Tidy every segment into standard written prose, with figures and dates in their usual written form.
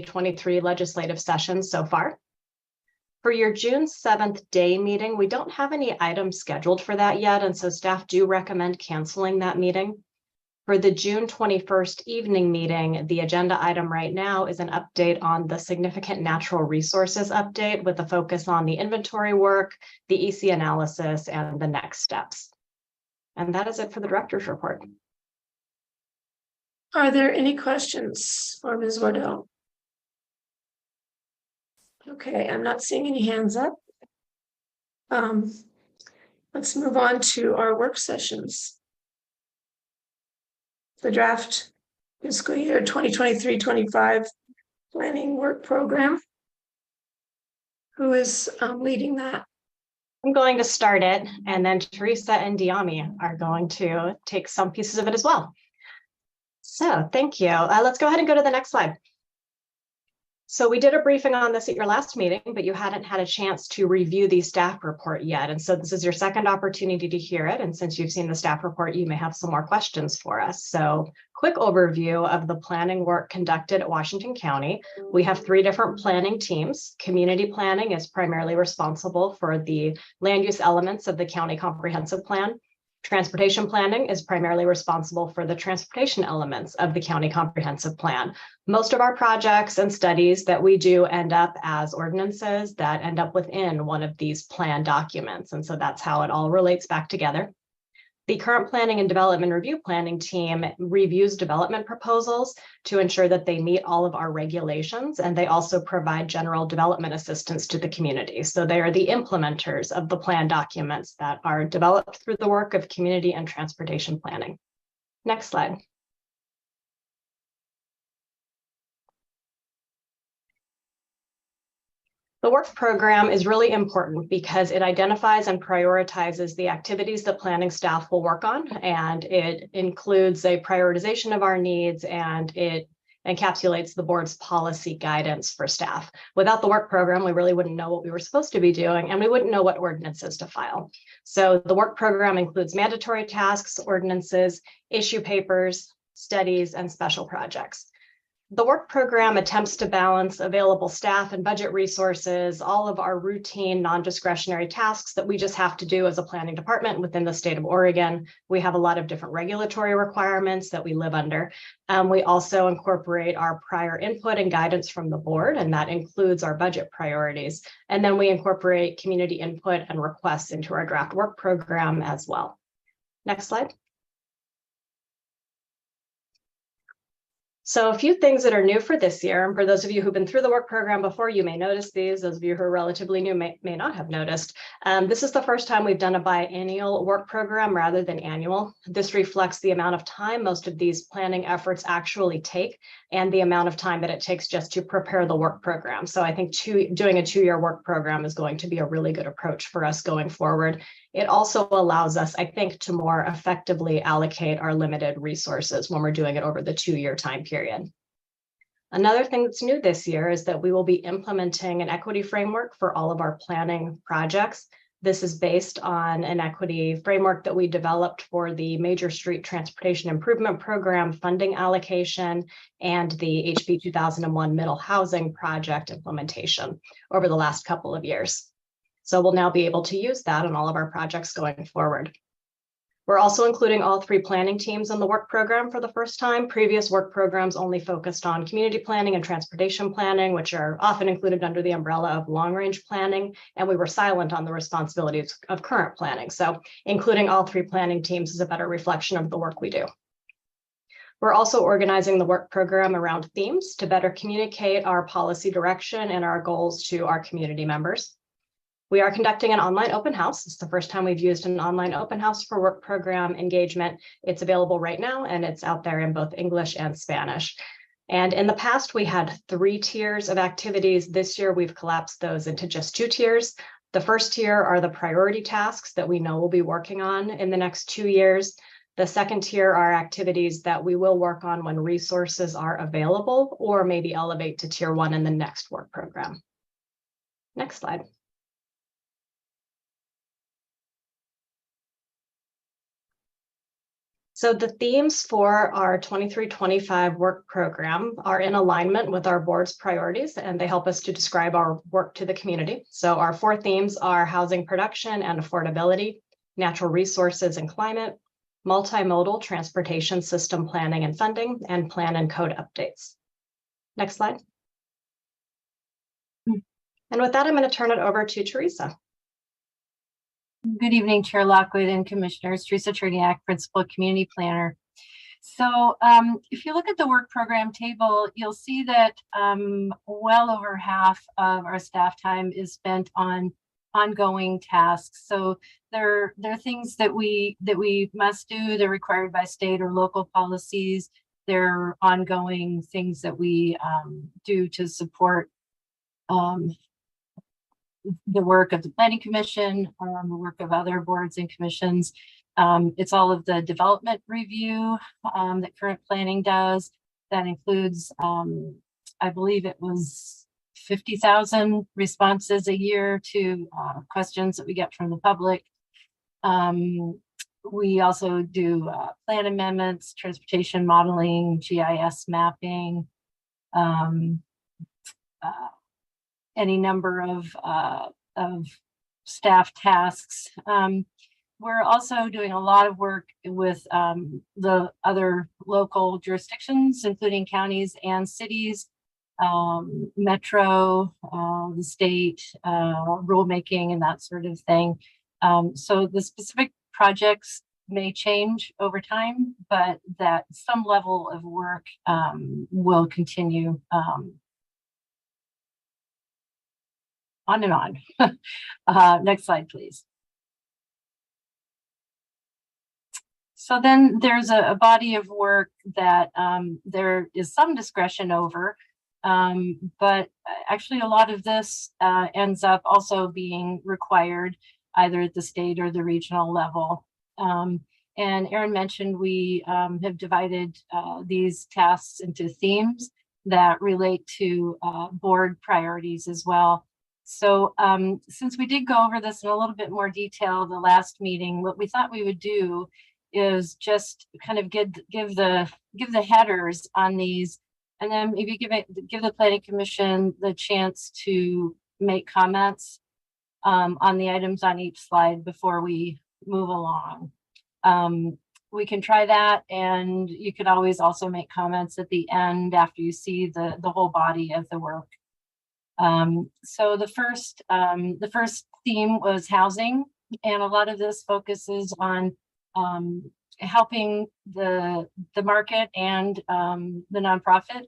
2023 legislative sessions so far. For your June 7th day meeting, we don't have any items scheduled for that yet, and so staff do recommend canceling that meeting. For the June 21st evening meeting, the agenda item right now is an update on the significant natural resources update with a focus on the inventory work, the EC analysis, and the next steps. And that is it for the director's report. Are there any questions for Ms. Wardell? Okay, I'm not seeing any hands up. Let's move on to our work sessions. The draft fiscal year 2023-25 planning work program. Who is leading that? I'm going to start it, and then Teresa and Diami are going to take some pieces of it as well. So thank you. Let's go ahead and go to the next slide. So we did a briefing on this at your last meeting, but you hadn't had a chance to review the staff report yet. And so this is your second opportunity to hear it. And since you've seen the staff report, you may have some more questions for us. So quick overview of the planning work conducted at Washington County. We have 3 different planning teams. Community planning is primarily responsible for the land use elements of the county comprehensive plan. Transportation planning is primarily responsible for the transportation elements of the county comprehensive plan. Most of our projects and studies that we do end up as ordinances that end up within one of these plan documents. And so that's how it all relates back together. The current planning and development review planning team reviews development proposals to ensure that they meet all of our regulations, and they also provide general development assistance to the community. So they are the implementers of the plan documents that are developed through the work of community and transportation planning. Next slide. The work program is really important because it identifies and prioritizes the activities that planning staff will work on, and it includes a prioritization of our needs, and it encapsulates the board's policy guidance for staff. Without the work program, we really wouldn't know what we were supposed to be doing, and we wouldn't know what ordinances to file. So the work program includes mandatory tasks, ordinances, issue papers, studies, and special projects. The work program attempts to balance available staff and budget resources, all of our routine non-discretionary tasks that we just have to do as a planning department within the state of Oregon. We have a lot of different regulatory requirements that we live under. We also incorporate our prior input and guidance from the board, and that includes our budget priorities. And then we incorporate community input and requests into our draft work program as well. Next slide. So a few things that are new for this year, and for those of you who've been through the work program before, you may notice these. Those of you who are relatively new may not have noticed. This is the first time we've done a biennial work program rather than annual. This reflects the amount of time most of these planning efforts actually take and the amount of time that it takes just to prepare the work program. So I think doing a 2-year work program is going to be a really good approach for us going forward. It also allows us, I think, to more effectively allocate our limited resources when we're doing it over the 2-year time period. Another thing that's new this year is that we will be implementing an equity framework for all of our planning projects. This is based on an equity framework that we developed for the Major Street Transportation Improvement Program funding allocation and the HB 2001 Middle Housing Project implementation over the last couple of years. So we'll now be able to use that on all of our projects going forward. We're also including all 3 planning teams in the work program for the first time. Previous work programs only focused on community planning and transportation planning, which are often included under the umbrella of long-range planning, and we were silent on the responsibilities of current planning. So including all 3 planning teams is a better reflection of the work we do. We're also organizing the work program around themes to better communicate our policy direction and our goals to our community members. We are conducting an online open house. It's the first time we've used an online open house for work program engagement. It's available right now, and it's out there in both English and Spanish. And in the past, we had 3 tiers of activities. This year, we've collapsed those into just 2 tiers. The first tier are the priority tasks that we know we'll be working on in the next 2 years. The second tier are activities that we will work on when resources are available, or maybe elevate to tier 1 in the next work program. Next slide. So the themes for our 23-25 work program are in alignment with our board's priorities, and they help us to describe our work to the community. So our 4 themes are housing production and affordability, natural resources and climate, multimodal transportation system planning and funding, and plan and code updates. Next slide. And with that, I'm going to turn it over to Teresa. Good evening, Chair Lockwood and Commissioners. Teresa Cherniak, Principal Community Planner. So if you look at the work program table, you'll see that well over half of our staff time is spent on ongoing tasks. So there are things that we must do. They're required by state or local policies. They're ongoing things that we do to support the work of the Planning Commission, the work of other boards and commissions. It's all of the development review that current planning does. That includes, I believe it was 50,000 responses a year to questions that we get from the public. We also do plan amendments, transportation modeling, GIS mapping, any number of staff tasks. We're also doing a lot of work with the other local jurisdictions, including counties and cities, metro, the state, rulemaking, and that sort of thing. So the specific projects may change over time, but that some level of work will continue on and on. Next slide, please. So then there's a body of work that there is some discretion over, but actually a lot of this ends up also being required either at the state or the regional level. And Erin mentioned we have divided these tasks into themes that relate to board priorities as well. So since we did go over this in a little bit more detail the last meeting, what we thought we would do is just kind of give the headers on these, and then maybe give the Planning Commission the chance to make comments on the items on each slide before we move along. We can try that, and you can always also make comments at the end after you see the whole body of the work. So the first theme was housing, and a lot of this focuses on helping the market and the nonprofit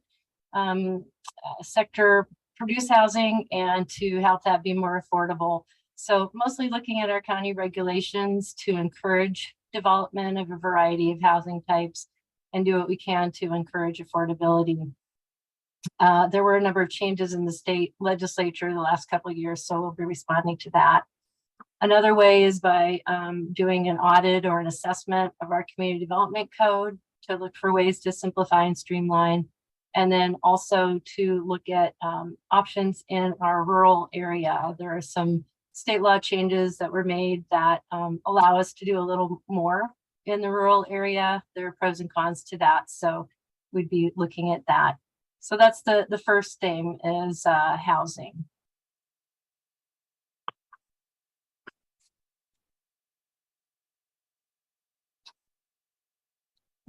sector produce housing and to help that be more affordable. So mostly looking at our county regulations to encourage development of a variety of housing types and do what we can to encourage affordability. There were a number of changes in the state legislature the last couple of years, so we'll be responding to that. Another way is by doing an audit or an assessment of our community development code to look for ways to simplify and streamline, and then also to look at options in our rural area. There are some state law changes that were made that allow us to do a little more in the rural area. There are pros and cons to that, so we'd be looking at that. So that's the first thing is housing.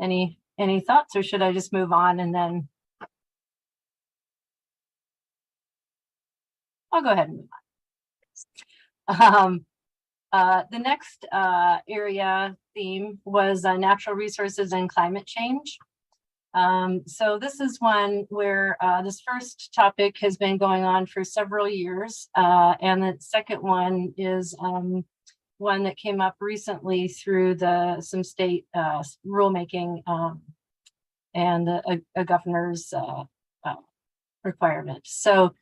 Any thoughts, or should I just move on and then I'll go ahead and move on. The next area theme was natural resources and climate change. So this is one where this first topic has been going on for several years, and the second one is one that came up recently through some state rulemaking and a governor's requirement. So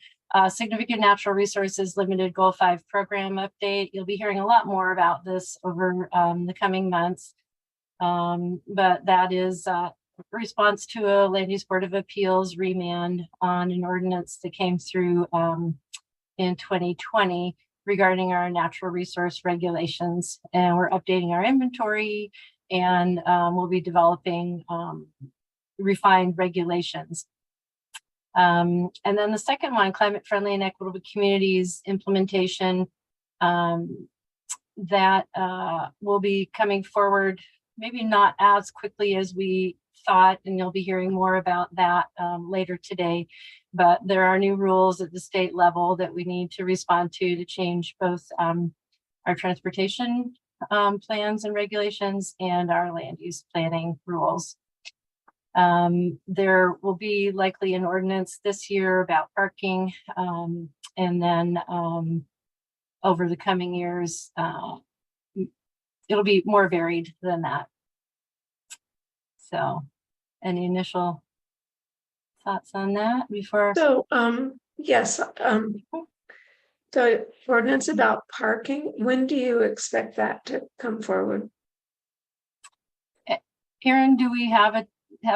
significant natural resources limited goal 5 program update. You'll be hearing a lot more about this over the coming months, but that is response to a Land Use Board of Appeals remand on an ordinance that came through in 2020 regarding our natural resource regulations. And we're updating our inventory and we'll be developing refined regulations. And then the second one, climate friendly and equitable communities implementation, that will be coming forward, maybe not as quickly as we thought, and you'll be hearing more about that later today. But there are new rules at the state level that we need to respond to change both our transportation plans and regulations and our land use planning rules. There will be likely an ordinance this year about parking, and then over the coming years, it'll be more varied than that. So, any initial thoughts on that before? So, yes, the ordinance about parking, when do you expect that to come forward? Erin, do we have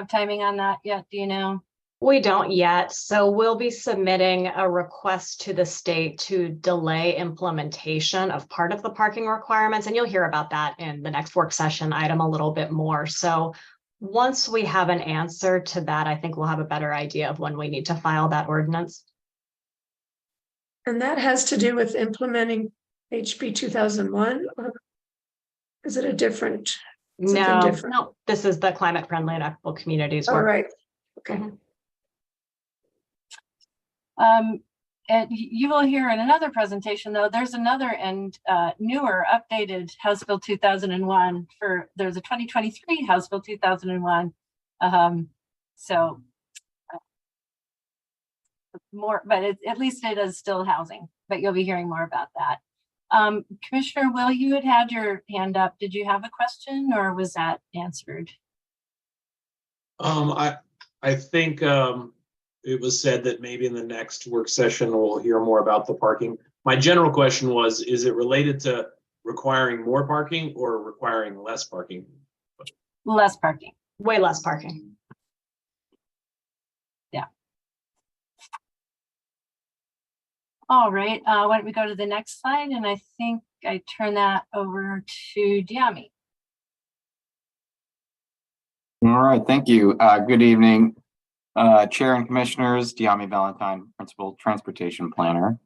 timing on that yet? Do you know? We don't yet. So we'll be submitting a request to the state to delay implementation of part of the parking requirements. And you'll hear about that in the next work session item a little bit more. So once we have an answer to that, I think we'll have a better idea of when we need to file that ordinance. And that has to do with implementing HB 2001, or is it a different? No, different? no, this is the climate friendly and equitable communities All work. right. Okay. And you will hear in another presentation, though, there's another and newer updated House Bill 2001 there's a 2023 House Bill 2001. So more, but at least it is still housing, but you'll be hearing more about that. Commissioner Will, you had your hand up. Did you have a question or was that answered? I think it was said that maybe in the next work session we'll hear more about the parking. My general question was, is it related to requiring more parking or requiring less parking? Less parking. Way less parking. Yeah. All right, why don't we go to the next slide? And I think I turn that over to Dyami. All right, thank you. Good evening, Chair and Commissioners. Dyami Valentine, Principal Transportation Planner.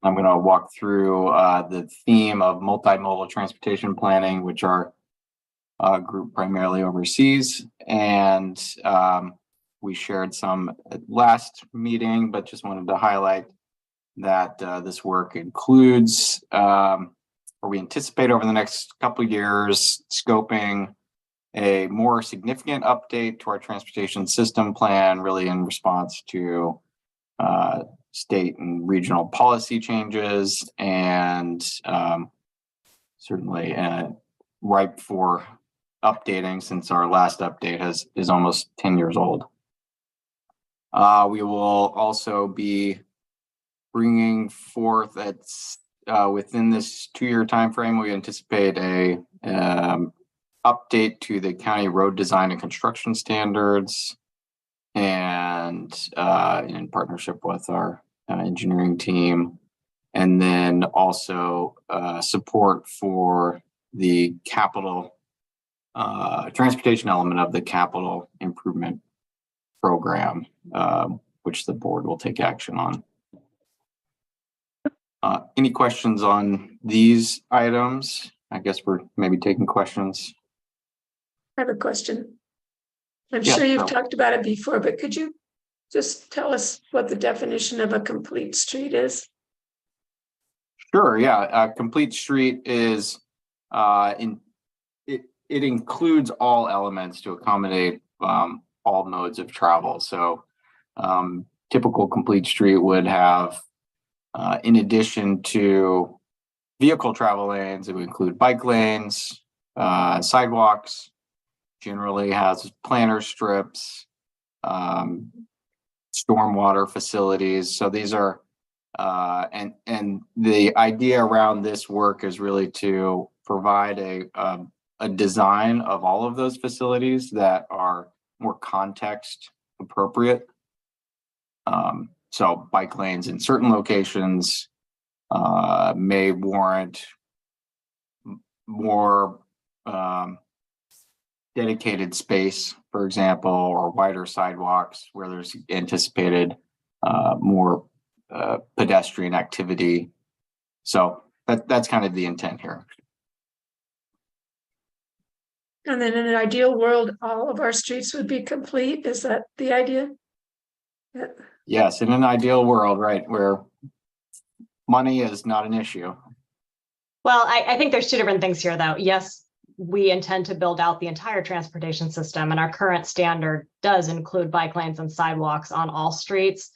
I'm going to walk through the theme of multimodal transportation planning, which our group primarily oversees. And we shared some at last meeting, but just wanted to highlight that this work includes, or we anticipate over the next couple of years, scoping a more significant update to our transportation system plan, really in response to state and regional policy changes, and certainly ripe for updating since our last update is almost 10 years old. We will also be bringing forth within this 2-year time frame, we anticipate a update to the county road design and construction standards, and in partnership with our engineering team, and then also support for the capital transportation element of the capital improvement program, which the board will take action on. Any questions on these items? I guess we're maybe taking questions. I have a question. I'm sure you've talked about it before, but could you just tell us what the definition of a complete street is? Sure, yeah. A complete street is it includes all elements to accommodate all modes of travel. So typical complete street would have, in addition to vehicle travel lanes, it would include bike lanes, sidewalks, generally has planter strips, stormwater facilities. So these are, and the idea around this work is really to provide a design of all of those facilities that are more context appropriate. So bike lanes in certain locations may warrant more dedicated space, for example, or wider sidewalks where there's anticipated more pedestrian activity. So that's kind of the intent here. And then in an ideal world, all of our streets would be complete. Is that the idea? Yeah. Yes, in an ideal world, right, where money is not an issue. Well, I think there's two different things here, though. Yes, we intend to build out the entire transportation system, and our current standard does include bike lanes and sidewalks on all streets.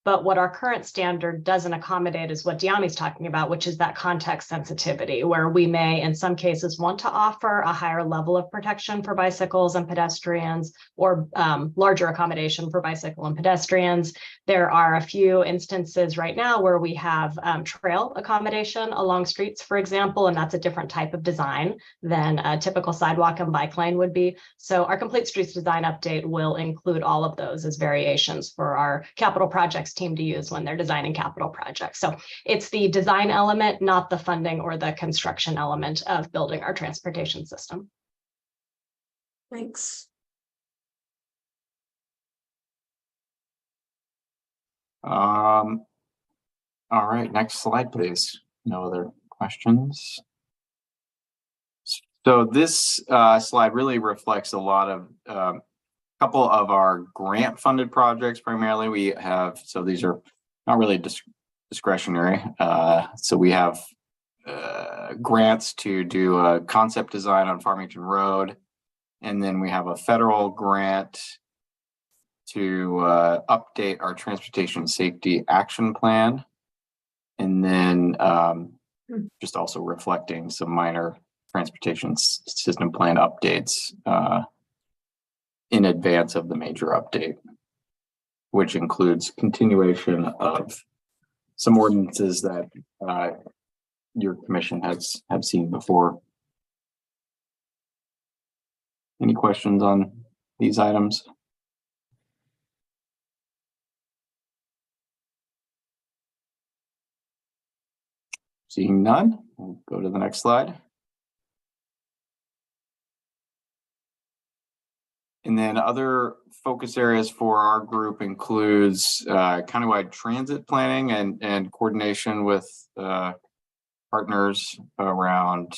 But what our current standard doesn't accommodate is what Dyami's talking about, which is that context sensitivity, where we may, in some cases, want to offer a higher level of protection for bicycles and pedestrians, or larger accommodation for bicycle and pedestrians. There are a few instances right now where we have trail accommodation along streets, for example, and that's a different type of design than a typical sidewalk and bike lane would be. So our Complete Streets Design Update will include all of those as variations for our capital projects team to use when they're designing capital projects. So it's the design element, not the funding or the construction element of building our transportation system. Thanks. All right, next slide, please. No other questions. So this slide really reflects a lot of couple of our grant funded projects. Primarily we have, so these are not really discretionary. So we have grants to do a concept design on Farmington Road. And then we have a federal grant to update our transportation safety action plan. And then just also reflecting some minor transportation system plan updates in advance of the major update, which includes continuation of some ordinances that your commission have seen before. Any questions on these items? Seeing none, we'll go to the next slide. And then other focus areas for our group includes countywide transit planning and coordination with partners around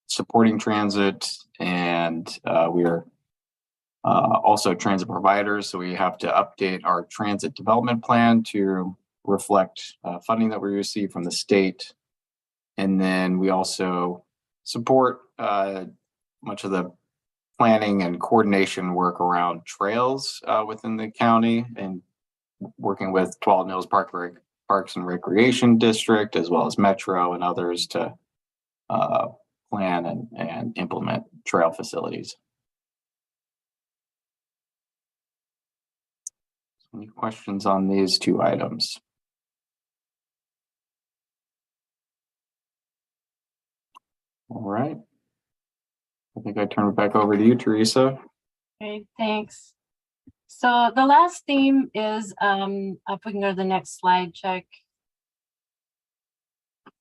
supporting transit, and we are also transit providers. So we have to update our transit development plan to reflect funding that we receive from the state. And then we also support much of the planning and coordination work around trails within the county, and working with Tualatin Hills Parks and Recreation District, as well as Metro and others to plan and implement trail facilities. Any questions on these two items? All right. I think I turn it back over to you, Teresa. Okay, thanks. So the last theme is, if we can go to the next slide, check.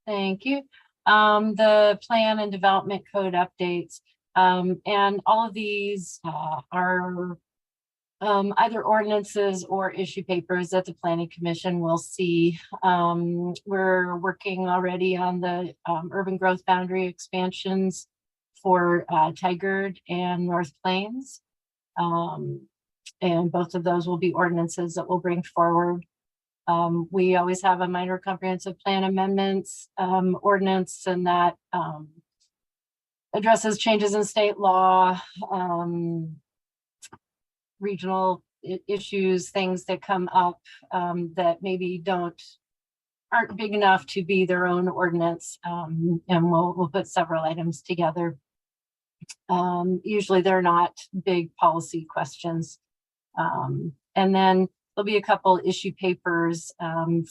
Thank you. The plan and development code updates. And all of these are either ordinances or issue papers that the Planning Commission will see. We're working already on the urban growth boundary expansions for Tigard and North Plains. And both of those will be ordinances that we'll bring forward. We always have a minor comprehensive plan amendments ordinance, and that addresses changes in state law, regional issues, things that come up that maybe aren't big enough to be their own ordinance, and we'll put several items together. Usually they're not big policy questions. And then there'll be a couple issue papers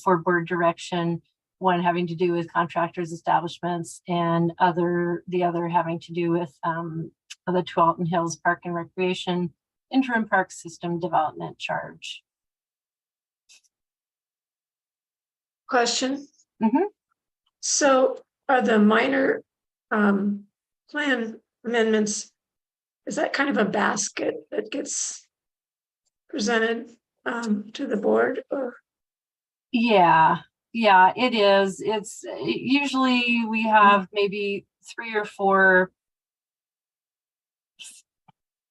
for board direction, one having to do with contractors, establishments, and the other having to do with the Tualatin Hills Park and Recreation Interim Park System Development Charge. Question. Mm-hmm. So are the minor plan amendments is that kind of a basket that gets presented to the board, or? Yeah, it is. It's usually we have maybe 3 or 4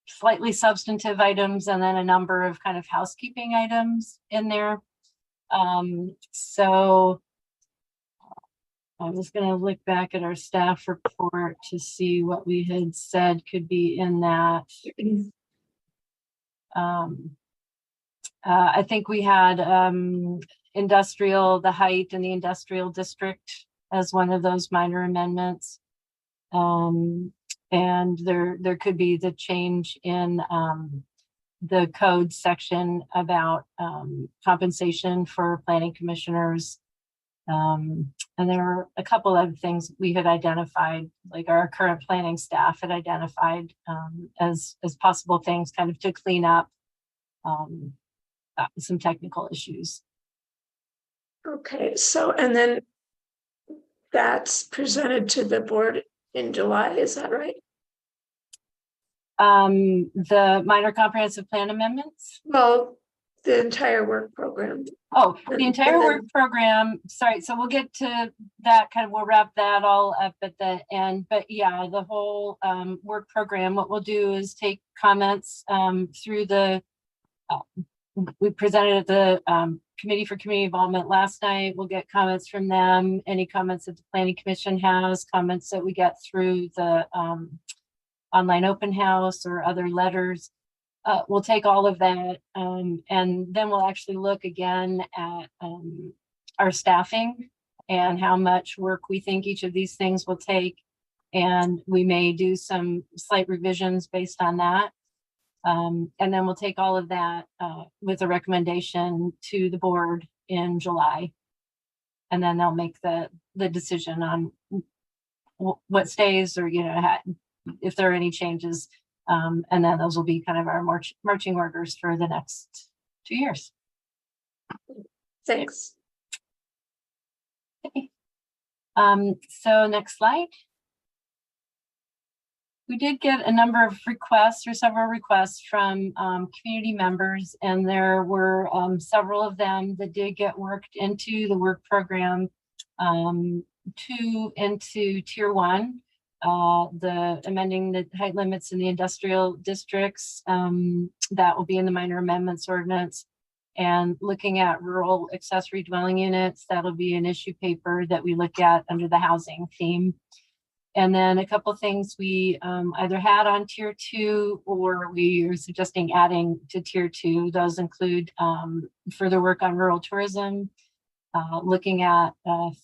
slightly substantive items and then a number of kind of housekeeping items in there. So I was going to look back at our staff report to see what we had said could be in that. I think we had the height in the industrial district as one of those minor amendments. And there could be the change in the code section about compensation for planning commissioners. And there were a couple of things we had identified, like our current planning staff had identified as possible things kind of to clean up some technical issues. Okay, so, and then that's presented to the board in July, is that right? The minor comprehensive plan amendments? Well, the entire work program. Oh, the entire work program, sorry, so we'll get to that we'll wrap that all up at the end, but yeah, the whole work program, what we'll do is take comments through the, we presented at the Committee for Community Involvement last night. We'll get comments from them, any comments that the Planning Commission has, comments that we get through the online open house or other letters. We'll take all of that and then we'll actually look again at our staffing and how much work we think each of these things will take. And we may do some slight revisions based on that. And then we'll take all of that with a recommendation to the board in July. And then they'll make the decision on what stays or, if there are any changes. And then those will be kind of our marching orders for the next 2 years. Thanks. Okay. So next slide. We did get a number of requests or several requests from community members, and there were several of them that did get worked into the work program into tier 1. The amending the height limits in the industrial districts, that will be in the minor amendments ordinance, and looking at rural accessory dwelling units, that'll be an issue paper that we look at under the housing theme. And then a couple things we either had on tier 2 or we are suggesting adding to tier 2. Those include further work on rural tourism, looking at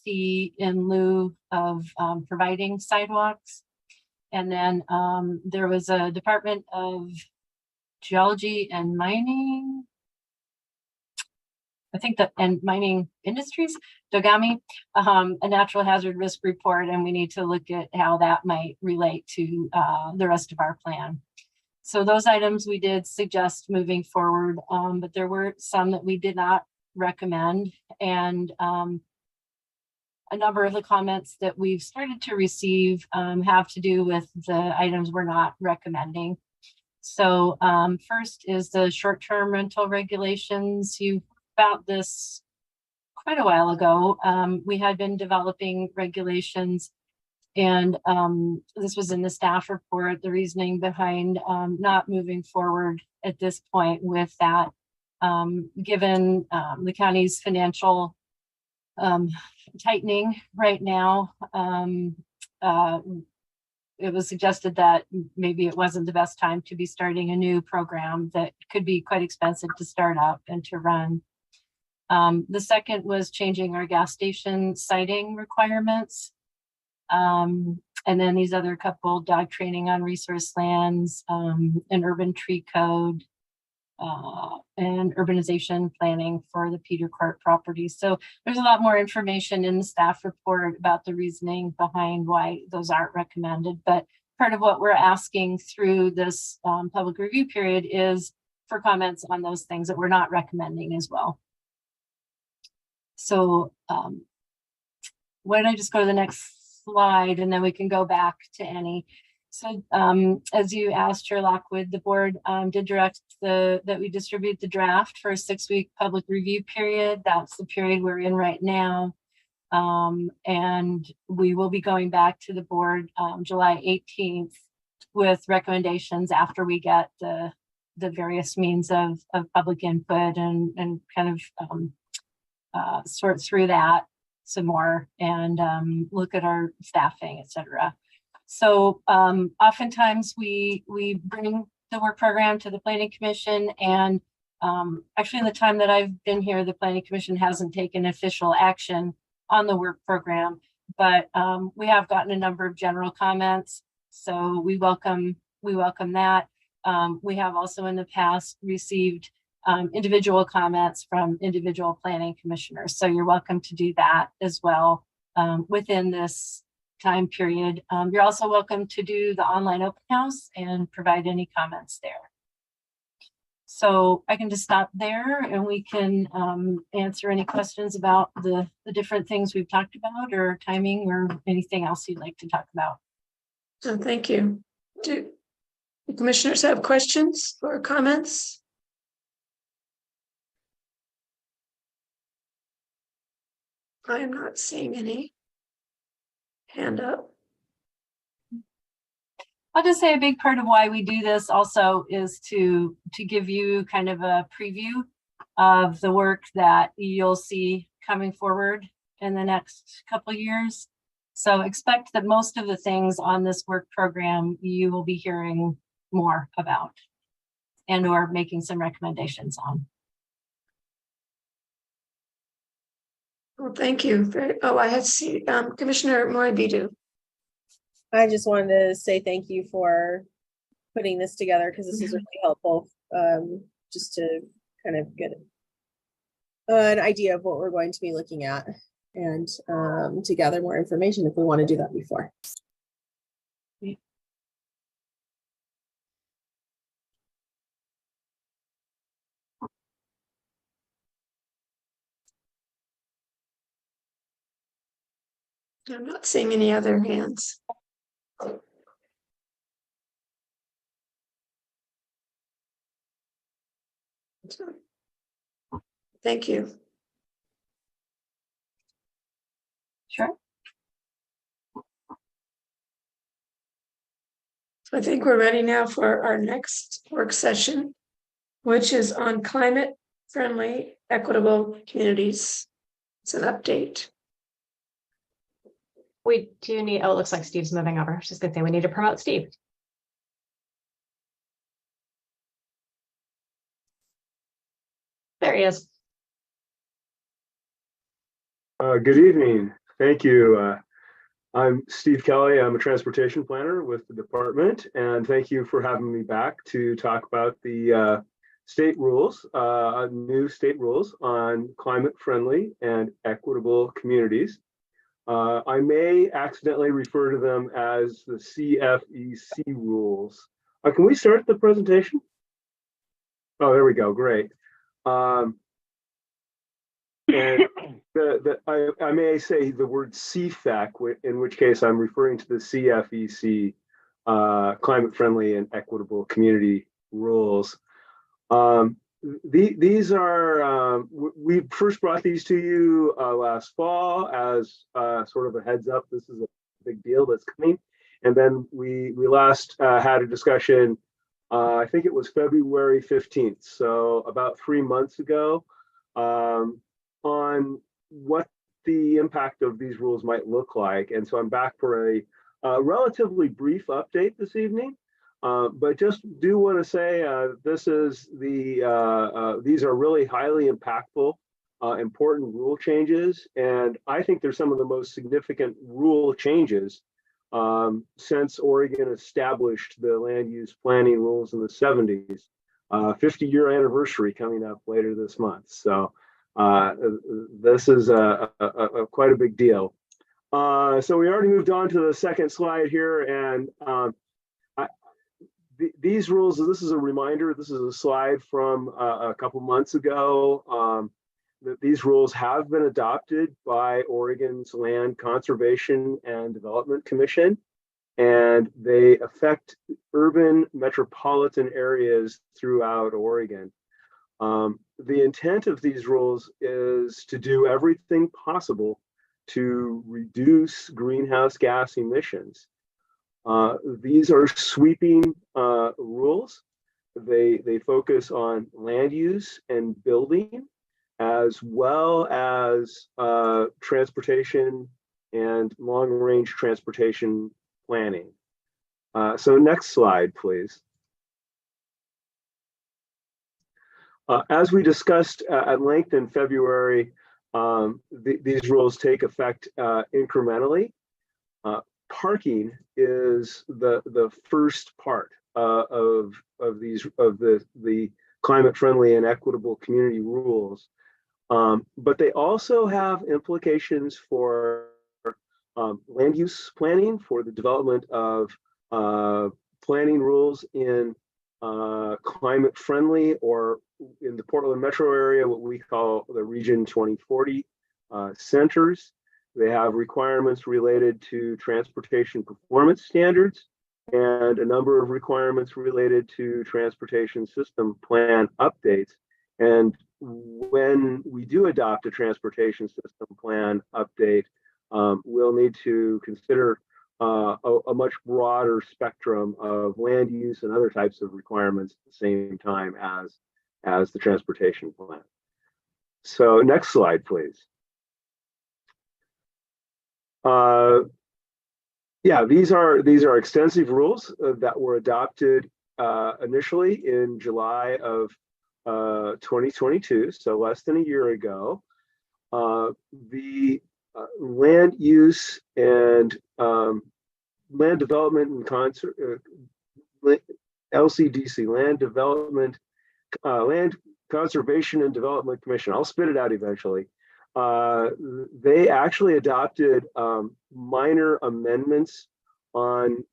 fee in lieu of providing sidewalks. And then there was a Department of Geology and Mining, I think that, and Mining Industries, DOGAMI, a natural hazard risk report, and we need to look at how that might relate to the rest of our plan. So those items we did suggest moving forward, but there were some that we did not recommend, and a number of the comments that we've started to receive have to do with the items we're not recommending. So first is the short-term rental regulations. You about this quite a while ago. We had been developing regulations, and this was in the staff report, the reasoning behind not moving forward at this point with that, given the county's financial tightening right now. It was suggested that maybe it wasn't the best time to be starting a new program that could be quite expensive to start up and to run. The second was changing our gas station siting requirements. And then these other couple, dog training on resource lands, an urban tree code, and urbanization planning for the Peter Court property. So there's a lot more information in the staff report about the reasoning behind why those aren't recommended. But part of what we're asking through this public review period is for comments on those things that we're not recommending as well. So why don't I just go to the next slide and then we can go back to any. So as you asked, Chair Lockwood, the board did direct that we distribute the draft for a 6-week public review period. That's the period we're in right now. And we will be going back to the board July 18th with recommendations after we get the various means of public input and kind of sort through that some more and look at our staffing, et cetera. So oftentimes we bring the work program to the Planning Commission, and actually in the time that I've been here, the Planning Commission hasn't taken official action on the work program, but we have gotten a number of general comments. So we welcome that. We have also in the past received individual comments from individual planning commissioners. So you're welcome to do that as well within this time period. You're also welcome to do the online open house and provide any comments there. So I can just stop there and we can answer any questions about the different things we've talked about, or timing, or anything else you'd like to talk about. So thank you. Do the commissioners have questions or comments? I am not seeing any hand up. I'll just say a big part of why we do this also is to give you kind of a preview of the work that you'll see coming forward in the next couple of years. So expect that most of the things on this work program you will be hearing more about and or making some recommendations on. Well, thank you. I had seen Commissioner Morabito. I just wanted to say thank you for putting this together, because this is really helpful, just to kind of get an idea of what we're going to be looking at, and to gather more information if we want to do that before. I'm not seeing any other hands. Thank you. Sure. I think we're ready now for our next work session, which is on climate-friendly, equitable communities. It's an update. We do need, oh, it looks like Steve's moving over. Just gonna say we need to promote Steve. There he is. Good evening. Thank you. I'm Steve Kelly. I'm a transportation planner with the department, and thank you for having me back to talk about the state rules, new state rules on climate-friendly and equitable communities. I may accidentally refer to them as the CFEC rules. Can we start the presentation? Oh, there we go. Great. And I may say the word CFAC, in which case I'm referring to the CFEC, climate-friendly and equitable community rules. These are, we first brought these to you last fall as sort of a heads up. This is a big deal that's coming. And then we last had a discussion, I think it was February 15th. So about 3 months ago, on what the impact of these rules might look like. And so I'm back for a relatively brief update this evening. But just do want to say this is these are really highly impactful, important rule changes. And I think they're some of the most significant rule changes since Oregon established the land use planning rules in the 70s. 50-year anniversary coming up later this month. So this is quite a big deal. So we already moved on to the second slide here, and these rules, this is a reminder, this is a slide from a couple months ago, that these rules have been adopted by Oregon's Land Conservation and Development Commission. and they affect urban metropolitan areas throughout Oregon. The intent of these rules is to do everything possible to reduce greenhouse gas emissions. These are sweeping rules. They focus on land use and building, as well as transportation and long-range transportation planning. So next slide, please. As we discussed at length in February, these rules take effect incrementally. Parking is the first part of the climate-friendly and equitable community rules, but they also have implications for land use planning, for the development of planning rules in climate-friendly, or in the Portland metro area, what we call the Region 2040 centers. They have requirements related to transportation performance standards and a number of requirements related to transportation system plan updates. And when we do adopt a transportation system plan update, we'll need to consider a much broader spectrum of land use and other types of requirements at the same time as the transportation plan. So next slide, please. Yeah, these are extensive rules that were adopted initially in July of 2022, so less than a year ago. The land use and land development and concert, LCDC, Land Conservation and Development Commission. I'll spit it out eventually. They actually adopted minor amendments on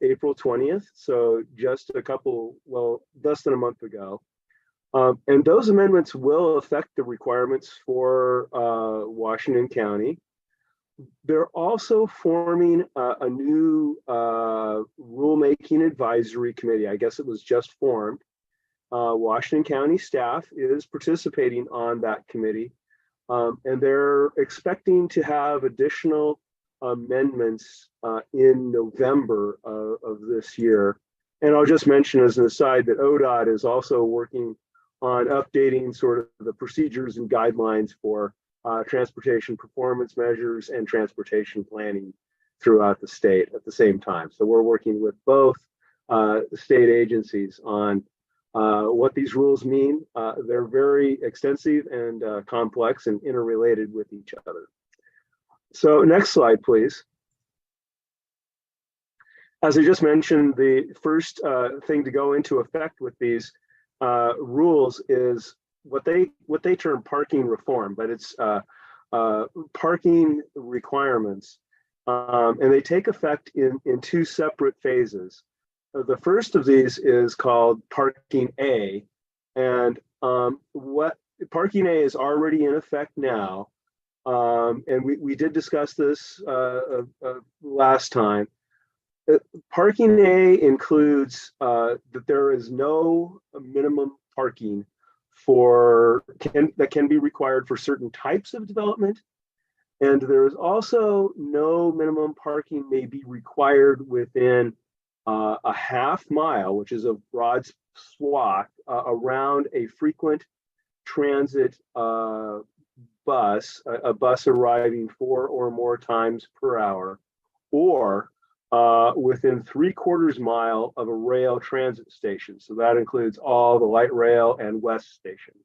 April 20th, so just less than a month ago. And those amendments will affect the requirements for Washington County. They're also forming a new rulemaking advisory committee. I guess it was just formed. Washington County staff is participating on that committee, and they're expecting to have additional amendments in November of this year. And I'll just mention as an aside that ODOT is also working on updating sort of the procedures and guidelines for transportation performance measures and transportation planning throughout the state at the same time. So we're working with both state agencies on what these rules mean. They're very extensive and complex and interrelated with each other. So next slide, please. As I just mentioned, the first thing to go into effect with these rules is what they term parking reform, but it's parking requirements, and they take effect in two separate phases. The first of these is called Parking A, and what Parking A is already in effect now, and we did discuss this last time. Parking A includes that there is no minimum parking that can be required for certain types of development, and there is also no minimum parking may be required within a half mile, which is a broad swath around a frequent transit bus, a bus arriving 4 or more times per hour, or within 3/4 mile of a rail transit station. So that includes all the light rail and west stations.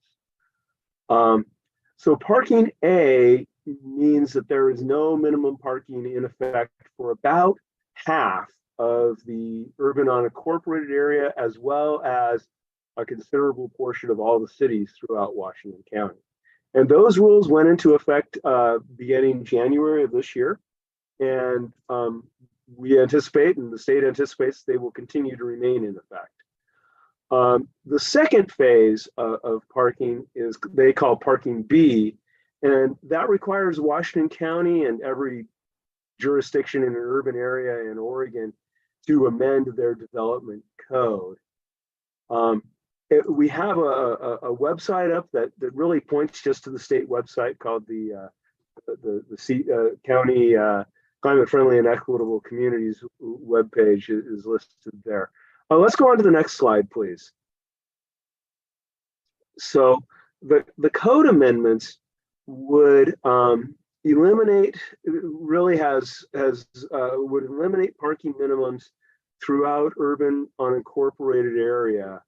So parking A means that there is no minimum parking in effect for about half of the urban unincorporated area, as well as a considerable portion of all the cities throughout Washington County. And those rules went into effect beginning January of this year. And we anticipate, and the state anticipates, they will continue to remain in effect. The second phase of parking is they call Parking B, and that requires Washington County and every jurisdiction in an urban area in Oregon to amend their development code. We have a website up that really points just to the state website called the County Climate Friendly and Equitable Communities webpage is listed there. Let's go on to the next slide, please. So the code amendments would eliminate, really would eliminate parking minimums throughout urban unincorporated area.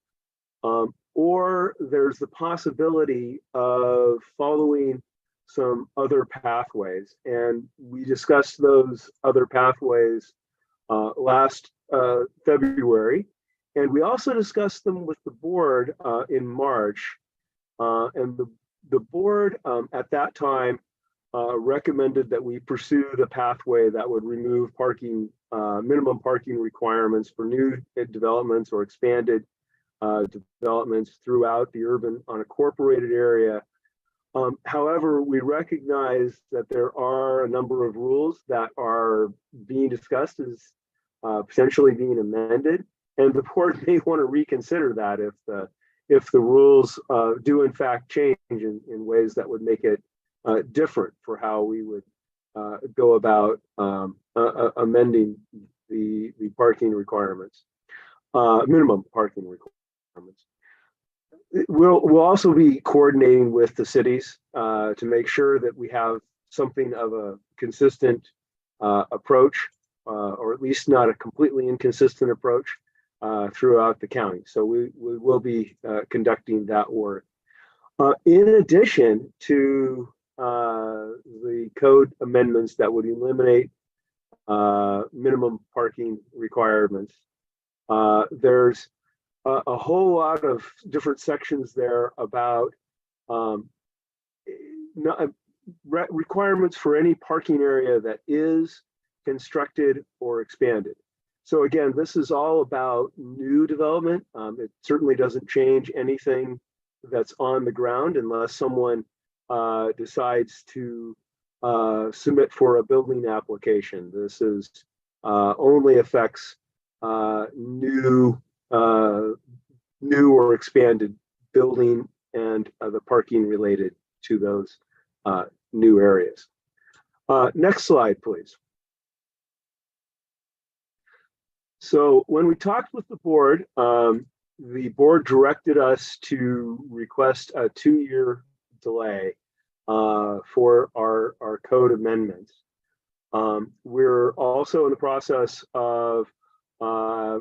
Or there's the possibility of following some other pathways. And we discussed those other pathways last February. And we also discussed them with the board in March. And the board at that time recommended that we pursue the pathway that would remove parking, minimum parking requirements for new developments or expanded developments throughout the urban unincorporated area. However, we recognize that there are a number of rules that are being discussed as potentially being amended, and the board may want to reconsider that if the rules do in fact change in ways that would make it different for how we would go about amending the parking requirements, minimum parking requirements. We'll also be coordinating with the cities to make sure that we have something of a consistent approach, or at least not a completely inconsistent approach throughout the county. So we will be conducting that work. In addition to the code amendments that would eliminate minimum parking requirements, there's a whole lot of different sections there about requirements for any parking area that is constructed or expanded. So again, this is all about new development. It certainly doesn't change anything that's on the ground unless someone decides to submit for a building application. This is only affects new or expanded building and the parking related to those new areas. Next slide, please. So when we talked with the board directed us to request a 2-year delay for our code amendments. We're also in the process of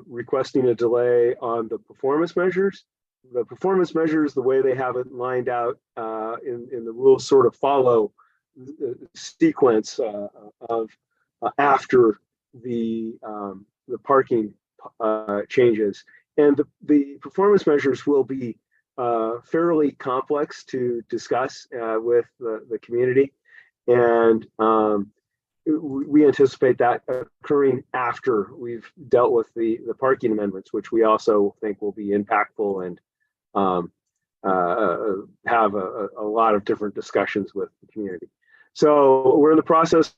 requesting a delay on the performance measures. The performance measures, the way they have it lined out in the rules, sort of follow the sequence of after the parking changes, and the performance measures will be fairly complex to discuss with the community, and we anticipate that occurring after we've dealt with the parking amendments, which we also think will be impactful and have a lot of different discussions with the community. So we're in the process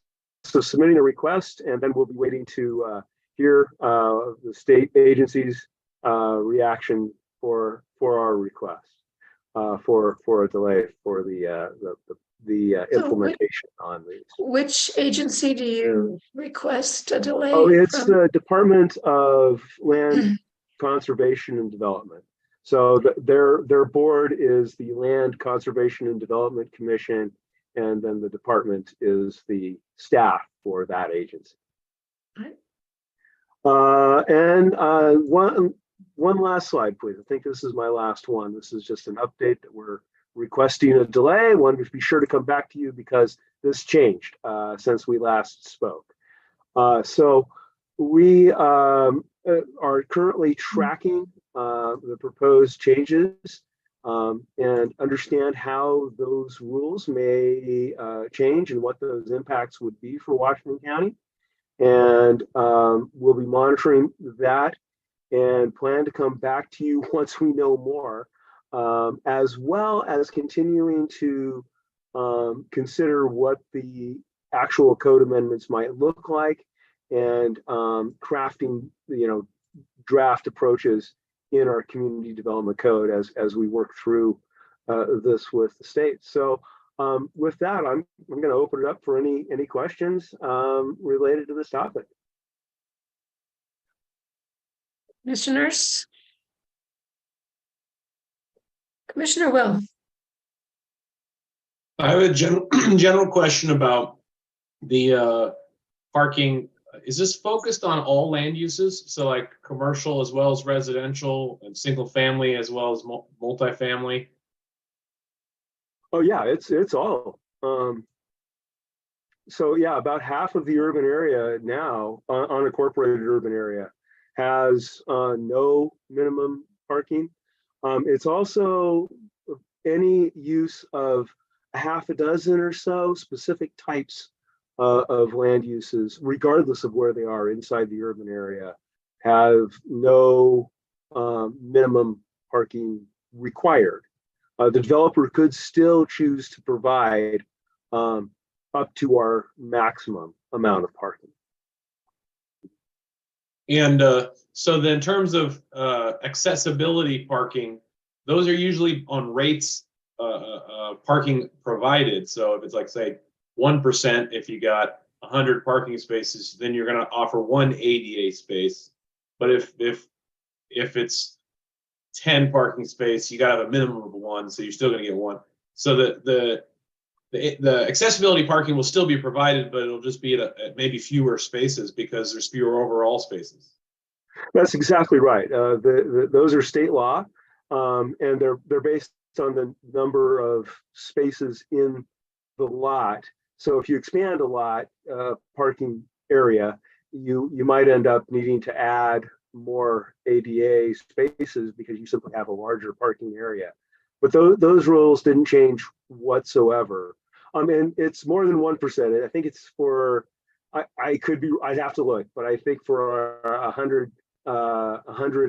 of submitting a request, and then we'll be waiting to hear the state agency's reaction for our request for a delay for the implementation on these. Which agency do you request a delay? Oh, it's the Department of Land Conservation and Development. So their board is the Land Conservation and Development Commission, and then the department is the staff for that agency. One last slide, please. I think this is my last one. This is just an update that we're requesting a delay. I wanted to be sure to come back to you because this changed since we last spoke. So we are currently tracking the proposed changes and understand how those rules may change and what those impacts would be for Washington County. And we'll be monitoring that and plan to come back to you once we know more, as well as continuing to consider what the actual code amendments might look like, and crafting, draft approaches in our community development code as we work through this with the state. So with that, I'm going to open it up for any questions related to this topic. Commissioners? Commissioner Will. I have a general question about the parking. Is this focused on all land uses? So like commercial as well as residential, and single family as well as multifamily? Oh yeah, it's all. So yeah, about half of the urban area now, unincorporated urban area, has no minimum parking. It's also any use of a half a dozen or so specific types of land uses, regardless of where they are inside the urban area, have no minimum parking required. The developer could still choose to provide up to our maximum amount of parking. And so then in terms of accessibility parking, those are usually on rates parking provided. So if it's like, say, 1%, if you got 100 parking spaces, then you're going to offer one ADA space. But if it's 10 parking space, you got to have a minimum of one, so you're still going to get one. So the accessibility parking will still be provided, but it'll just be at maybe fewer spaces because there's fewer overall spaces. That's exactly right. Those are state law, and they're based on the number of spaces in the lot. So if you expand a lot parking area, you might end up needing to add more ADA spaces because you simply have a larger parking area. But those rules didn't change whatsoever. And it's more than 1%. I think it's for, I'd have to look, but I think for 100,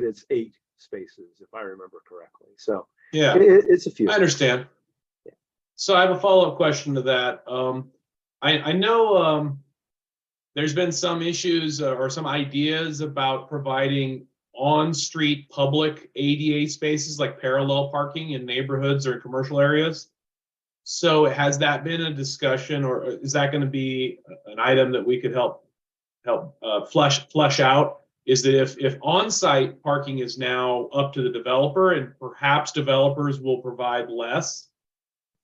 it's 8 spaces, if I remember correctly. So yeah, it's a few. I understand. Yeah. So I have a follow-up question to that. I know there's been some issues or some ideas about providing on-street public ADA spaces like parallel parking in neighborhoods or commercial areas. So has that been a discussion, or is that going to be an item that we could help flesh out? Is that if on-site parking is now up to the developer, and perhaps developers will provide less,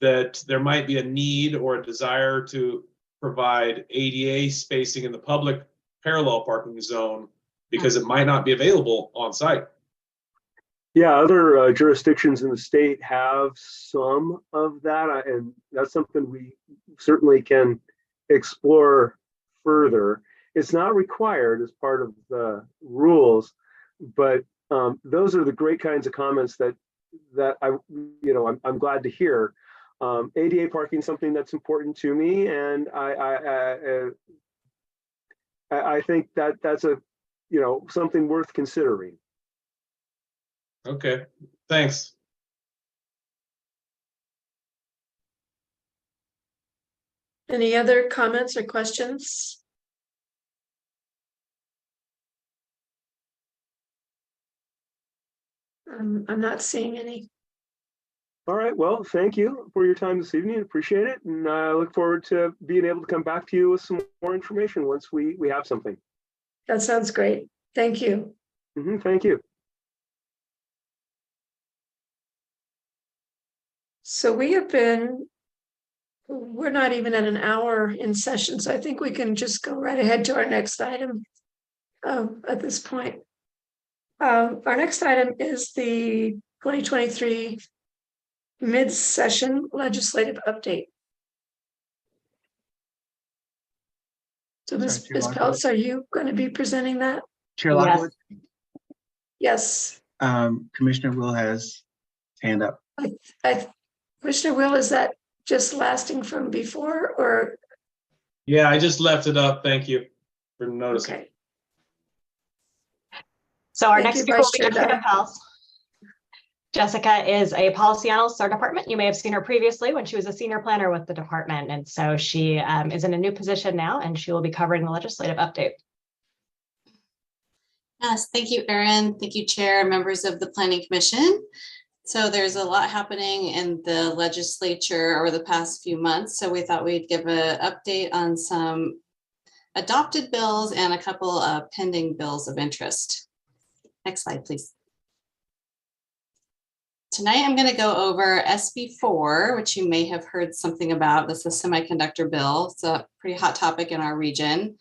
that there might be a need or a desire to provide ADA spacing in the public parallel parking zone because it might not be available on site. Yeah, other jurisdictions in the state have some of that, and that's something we certainly can explore further. It's not required as part of the rules, but those are the great kinds of comments that I'm glad to hear. ADA parking is something that's important to me, and I think that's a something worth considering. Okay, thanks. Any other comments or questions? I'm not seeing any. All right, well, thank you for your time this evening. Appreciate it. And I look forward to being able to come back to you with some more information once we have something. That sounds great. Thank you. Thank you. So we're not even at an hour in session, so I think we can just go right ahead to our next item at this point. Our next item is the 2023 mid-session legislative update. So Ms. Peltz, are you going to be presenting that? Chair Lockwood? Yes. Commissioner Will has hand up. Commissioner Will, is that just lasting from before, or? Yeah, I just left it up. Thank you for noticing. Okay. So our Thank next you, speaker will Vice be Chair Jessica Dye. Peltz. Jessica is a policy analyst in our department. You may have seen her previously when she was a senior planner with the department. And so she is in a new position now, and she will be covering the legislative update. Yes, thank you, Erin. Thank you, Chair and members of the Planning Commission. So there's a lot happening in the legislature over the past few months. So we thought we'd give an update on some adopted bills and a couple of pending bills of interest. Next slide, please. Tonight, I'm going to go over SB4, which you may have heard something about. This is a semiconductor bill. It's a pretty hot topic in our region.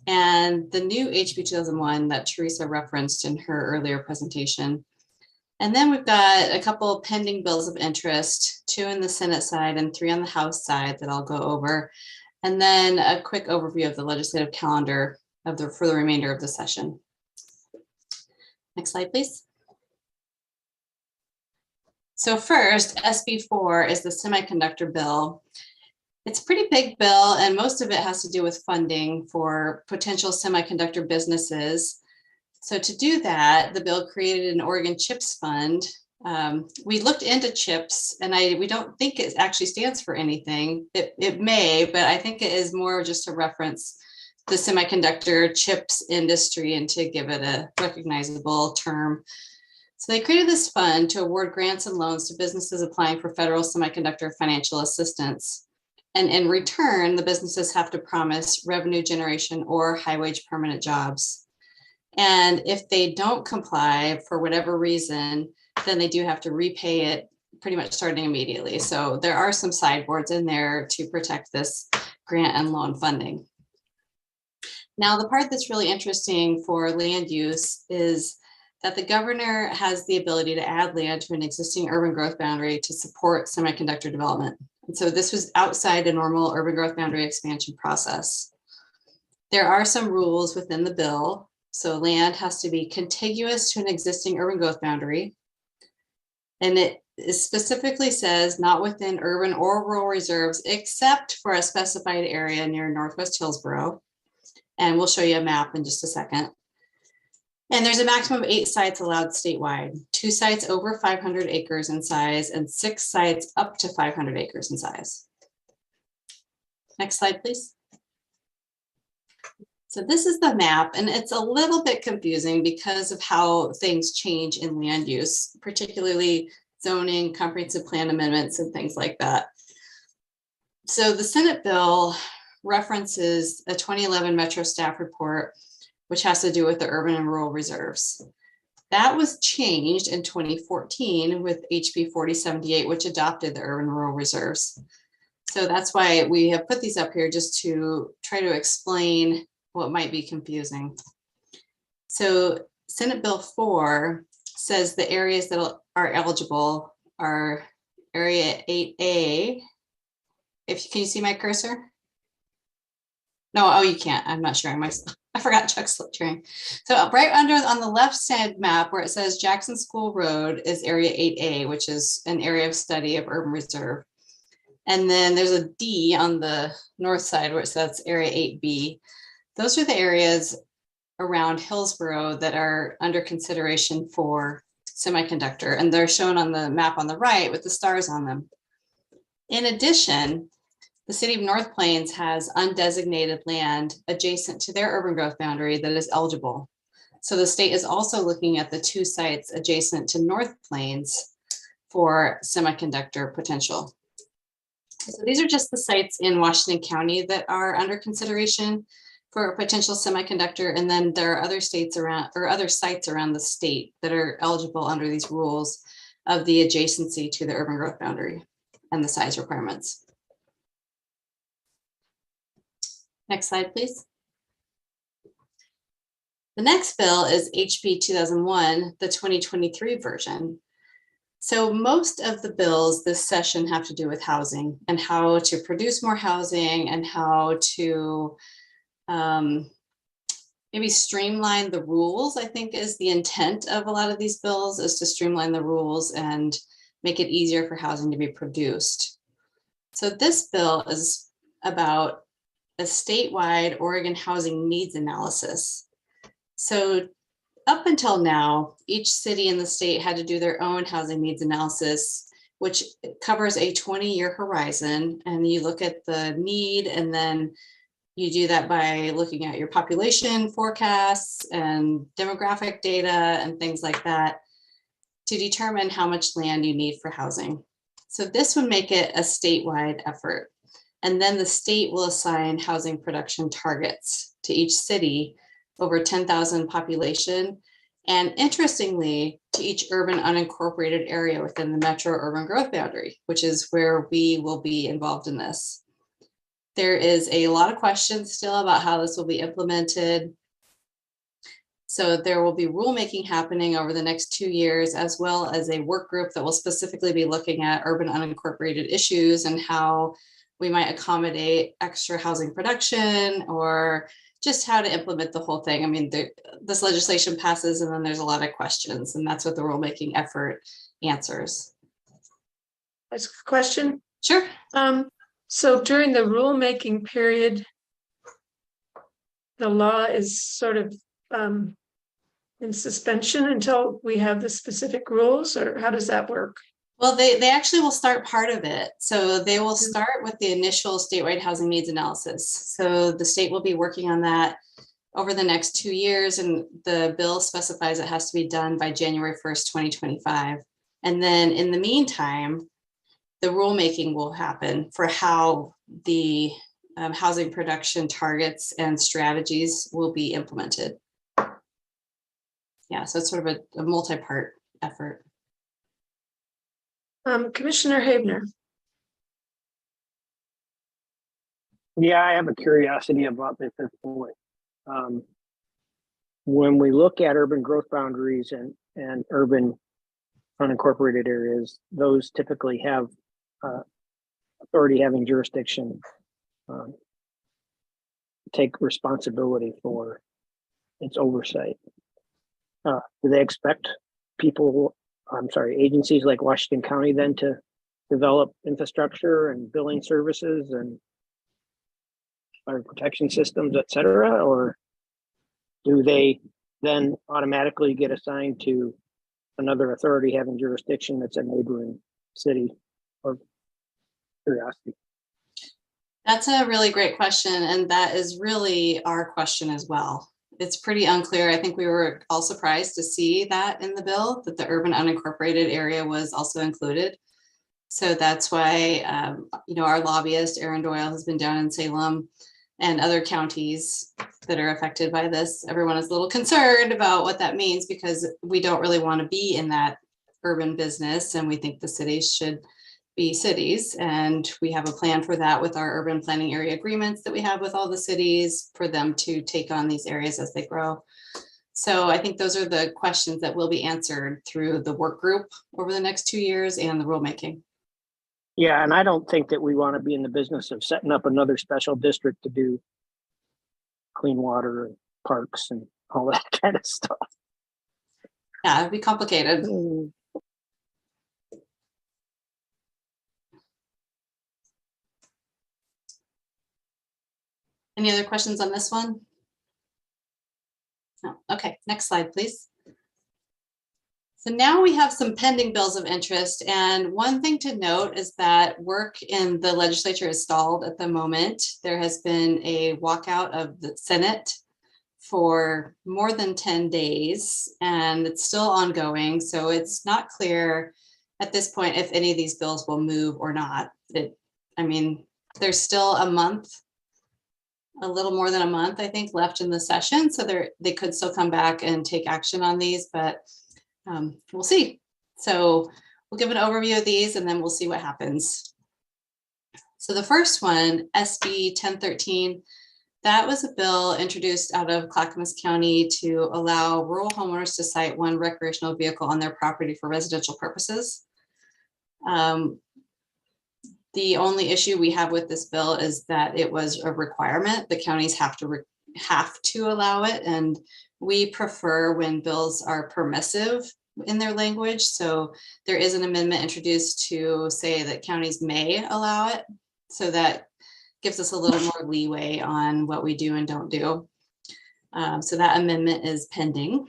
And the new HB 2001 that Teresa referenced in her earlier presentation. And then we've got a couple pending bills of interest, 2 in the Senate side and 3 on the House side that I'll go over. And then a quick overview of the legislative calendar for the remainder of the session. Next slide, please. So first, SB4 is the semiconductor bill. It's a pretty big bill, and most of it has to do with funding for potential semiconductor businesses. So to do that, the bill created an Oregon CHIPS Fund. We looked into CHIPS, and we don't think it actually stands for anything. It may, but I think it is more just to reference the semiconductor chips industry and to give it a recognizable term. So they created this fund to award grants and loans to businesses applying for federal semiconductor financial assistance. And in return, the businesses have to promise revenue generation or high wage permanent jobs. And if they don't comply for whatever reason, then they do have to repay it pretty much starting immediately. So there are some sideboards in there to protect this grant and loan funding. Now, the part that's really interesting for land use is that the governor has the ability to add land to an existing urban growth boundary to support semiconductor development. And so this was outside a normal urban growth boundary expansion process. There are some rules within the bill. So land has to be contiguous to an existing urban growth boundary. And it specifically says not within urban or rural reserves, except for a specified area near Northwest Hillsboro. And we'll show you a map in just a second. And there's a maximum of 8 sites allowed statewide, 2 sites over 500 acres in size and 6 sites up to 500 acres in size. Next slide, please. So this is the map, and it's a little bit confusing because of how things change in land use, particularly zoning, comprehensive plan amendments, and things like that. So the Senate bill references a 2011 Metro staff report, which has to do with the urban and rural reserves. That was changed in 2014 with HB 4078, which adopted the urban rural reserves. So that's why we have put these up here, just to try to explain what might be confusing. So Senate Bill 4 says the areas that are eligible are area 8A. Can you see my cursor? No, oh, you can't. I'm not sharing my, I forgot Chuck's sharing. So right on the left side map where it says Jackson School Road is area 8A, which is an area of study of urban reserve. And then there's a D on the north side where it says area 8B. Those are the areas around Hillsboro that are under consideration for semiconductor, and they're shown on the map on the right with the stars on them. In addition, the city of North Plains has undesignated land adjacent to their urban growth boundary that is eligible. So the state is also looking at the 2 sites adjacent to North Plains for semiconductor potential. So these are just the sites in Washington County that are under consideration for a potential semiconductor. And then there are other states around, or other sites around the state that are eligible under these rules of the adjacency to the urban growth boundary and the size requirements. Next slide, please. The next bill is HB 2001, the 2023 version. So most of the bills this session have to do with housing and how to produce more housing and how to maybe streamline the rules. I think is the intent of a lot of these bills, is to streamline the rules and make it easier for housing to be produced. So this bill is about a statewide Oregon housing needs analysis. So up until now, each city in the state had to do their own housing needs analysis, which covers a 20-year horizon. And you look at the need, and then you do that by looking at your population forecasts and demographic data and things like that to determine how much land you need for housing. So this would make it a statewide effort. And then the state will assign housing production targets to each city over 10,000 population. And interestingly, to each urban unincorporated area within the metro urban growth boundary, which is where we will be involved in this. There is a lot of questions still about how this will be implemented. So there will be rulemaking happening over the next 2 years, as well as a work group that will specifically be looking at urban unincorporated issues and how we might accommodate extra housing production or just how to implement the whole thing. I mean, this legislation passes and then there's a lot of questions, and that's what the rulemaking effort answers. That's a question. Sure. So during the rulemaking period, the law is sort of in suspension until we have the specific rules, or how does that work? Well, they actually will start part of it. So they will start with the initial statewide housing needs analysis. So the state will be working on that over the next 2 years, and the bill specifies it has to be done by January 1st, 2025. And then in the meantime, the rulemaking will happen for how the housing production targets and strategies will be implemented. Yeah, so it's sort of a multi-part effort. Commissioner Habner. Yeah, I have a curiosity about this at this point. When we look at urban growth boundaries and urban unincorporated areas, those typically have authority having jurisdiction take responsibility for its oversight. Do they expect agencies like Washington County then to develop infrastructure and billing services and fire protection systems, et cetera? Or do they then automatically get assigned to another authority having jurisdiction that's a neighboring city? Or curiosity. That's a really great question. And that is really our question as well. It's pretty unclear. I think we were all surprised to see that in the bill, that the urban unincorporated area was also included. So that's why, our lobbyist, Aaron Doyle, has been down in Salem and other counties that are affected by this. Everyone is a little concerned about what that means, because we don't really want to be in that urban business, and we think the cities should be cities, and we have a plan for that with our urban planning area agreements that we have with all the cities for them to take on these areas as they grow. So I think those are the questions that will be answered through the work group over the next 2 years and the rulemaking. Yeah, and I don't think that we want to be in the business of setting up another special district to do clean water and parks and all that kind of stuff. Yeah, it'd be complicated. Any other questions on this one? No. Okay, next slide, please. So now we have some pending bills of interest. And one thing to note is that work in the legislature is stalled at the moment. There has been a walkout of the Senate for more than 10 days, and it's still ongoing. So it's not clear at this point if any of these bills will move or not. There's still a month, a little more than a month, I think, left in the session. So they could still come back and take action on these, but we'll see. So we'll give an overview of these and then we'll see what happens. So the first one, SB 1013, that was a bill introduced out of Clackamas County to allow rural homeowners to cite one recreational vehicle on their property for residential purposes. The only issue we have with this bill is that it was a requirement. The counties have to allow it, and we prefer when bills are permissive in their language. So there is an amendment introduced to say that counties may allow it. So that gives us a little more leeway on what we do and don't do. So that amendment is pending.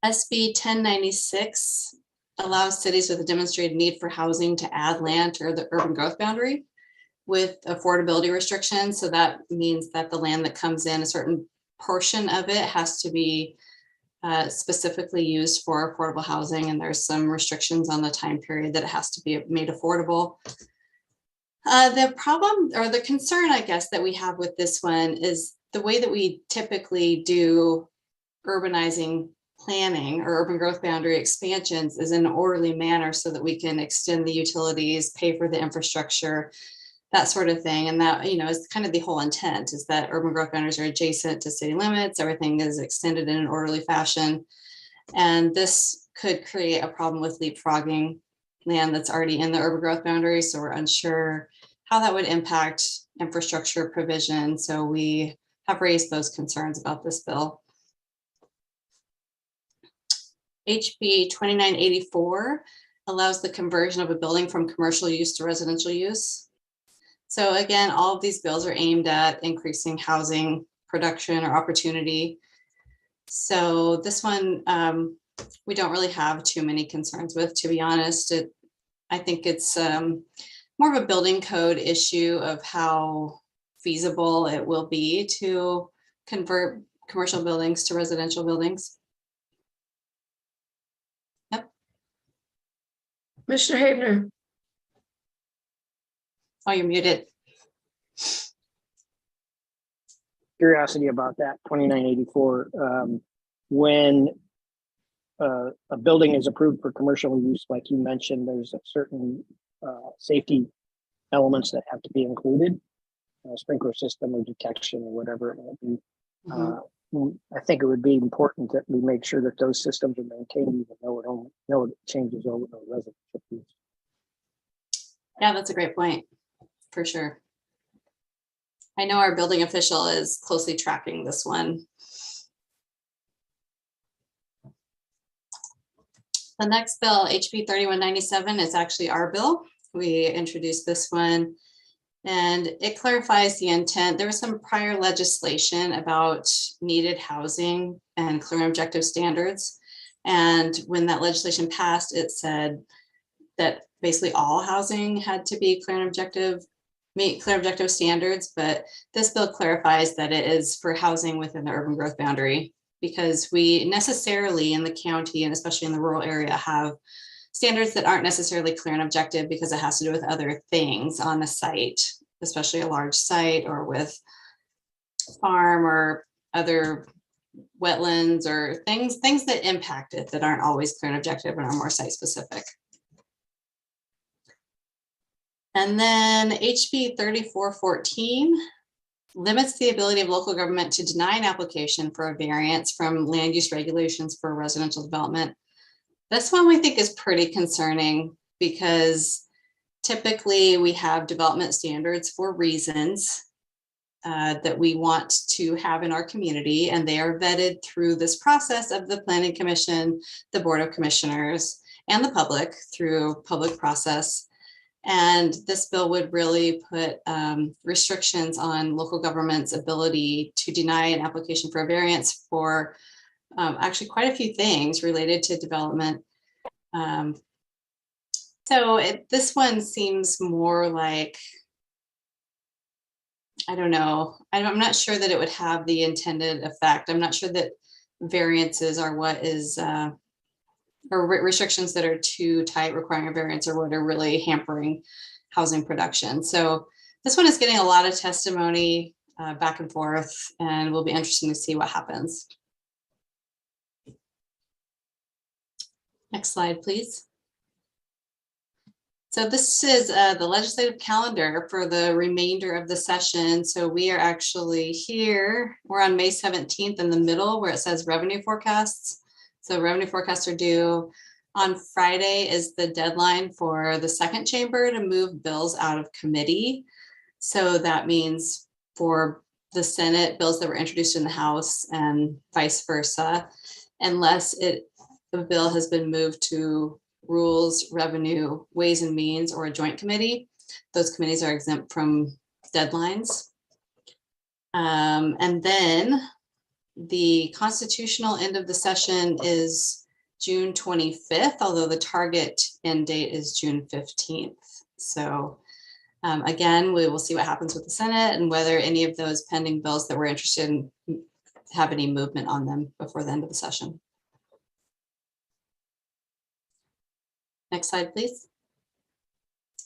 SB 1096 allows cities with a demonstrated need for housing to add land to the urban growth boundary with affordability restrictions. So that means that the land that comes in, a certain portion of it has to be specifically used for affordable housing. And there's some restrictions on the time period that it has to be made affordable. The problem or the concern, I guess, that we have with this one is the way that we typically do urbanizing planning or urban growth boundary expansions is in an orderly manner so that we can extend the utilities, pay for the infrastructure, that sort of thing. And that, you know, is kind of the whole intent, is that urban growth boundaries are adjacent to city limits. Everything is extended in an orderly fashion. And this could create a problem with leapfrogging land that's already in the urban growth boundary. So we're unsure how that would impact infrastructure provision. So we have raised those concerns about this bill. HB 2984 allows the conversion of a building from commercial use to residential use. So again, all of these bills are aimed at increasing housing production or opportunity. So this one, we don't really have too many concerns with, to be honest. I think it's more of a building code issue of how feasible it will be to convert commercial buildings to residential buildings. Commissioner Habner. Oh, you're muted. Curiosity about that 2984. When a building is approved for commercial use, like you mentioned, there's a certain safety elements that have to be included, sprinkler system or detection or whatever it might be. I think it would be important that we make sure that those systems are maintained, even though it changes over the residential use. Yeah, that's a great point, for sure. I know our building official is closely tracking this one. The next bill, HB 3197, is actually our bill. We introduced this one and it clarifies the intent. There was some prior legislation about needed housing and clear and objective standards. And when that legislation passed, it said that basically all housing had to be clear and objective, meet clear objective standards. But this bill clarifies that it is for housing within the urban growth boundary, because we necessarily in the county and especially in the rural area have standards that aren't necessarily clear and objective because it has to do with other things on the site, especially a large site or with farm or other wetlands or things that impact it that aren't always clear and objective and are more site specific. And then HB 3414 limits the ability of local government to deny an application for a variance from land use regulations for residential development. This one we think is pretty concerning because typically we have development standards for reasons that we want to have in our community, and they are vetted through this process of the Planning Commission, the Board of Commissioners, and the public through public process. And this bill would really put restrictions on local government's ability to deny an application for a variance for actually quite a few things related to development. This one seems more like, I don't know. I'm not sure that it would have the intended effect. I'm not sure that variances are what is, or restrictions that are too tight requiring a variance are what are really hampering housing production. So this one is getting a lot of testimony back and forth, and will be interesting to see what happens. Next slide, please. So this is the legislative calendar for the remainder of the session. So we are actually here, we're on May 17th in the middle where it says revenue forecasts. So revenue forecasts are due on Friday is the deadline for the second chamber to move bills out of committee. So that means for the Senate, bills that were introduced in the House and vice versa, unless the bill has been moved to Rules, Revenue, Ways and Means, or a joint committee. Those committees are exempt from deadlines. And then The constitutional end of the session is June 25th, although the target end date is June 15th. So again, we will see what happens with the Senate and whether any of those pending bills that we're interested in have any movement on them before the end of the session. Next slide, please.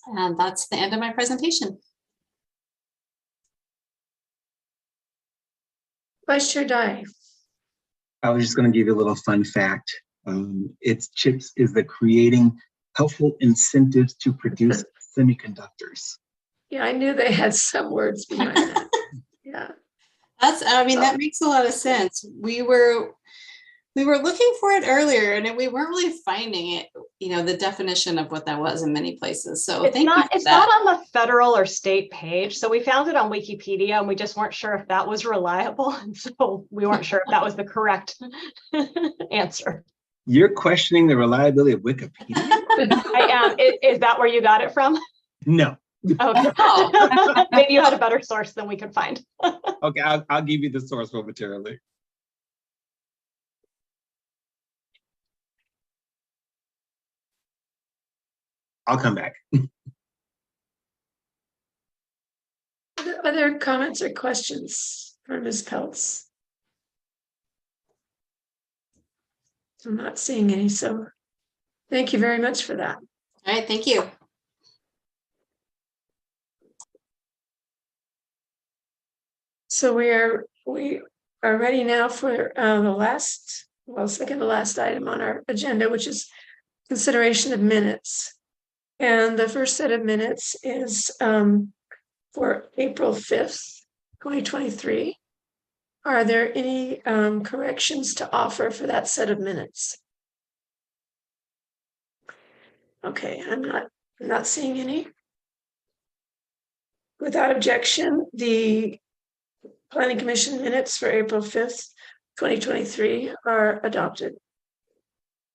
And that's the end of my presentation. Vice Chair Dye. I was just going to give you a little fun fact. It's CHIPS is the creating helpful incentives to produce semiconductors. Yeah, I knew they had some words behind that. Yeah. I mean, that makes a lot of sense. We were looking for it earlier and we weren't really finding it, the definition of what that was in many places. So it's not on the federal or state page. So we found it on Wikipedia and we just weren't sure if that was reliable. And so we weren't sure if that was the correct answer. You're questioning the reliability of Wikipedia? I am. Is that where you got it from? No. Okay. Oh. Maybe you had a better source than we could find. Okay, I'll give you the source momentarily. I'll come back. Other comments or questions for Ms. Peltz? I'm not seeing any, so thank you very much for that. All right, thank you. So we are ready now for second to last item on our agenda, which is consideration of minutes. And the first set of minutes is for April 5th, 2023. Are there any corrections to offer for that set of minutes? Okay, I'm not seeing any. Without objection, the Planning Commission minutes for April 5th, 2023 are adopted.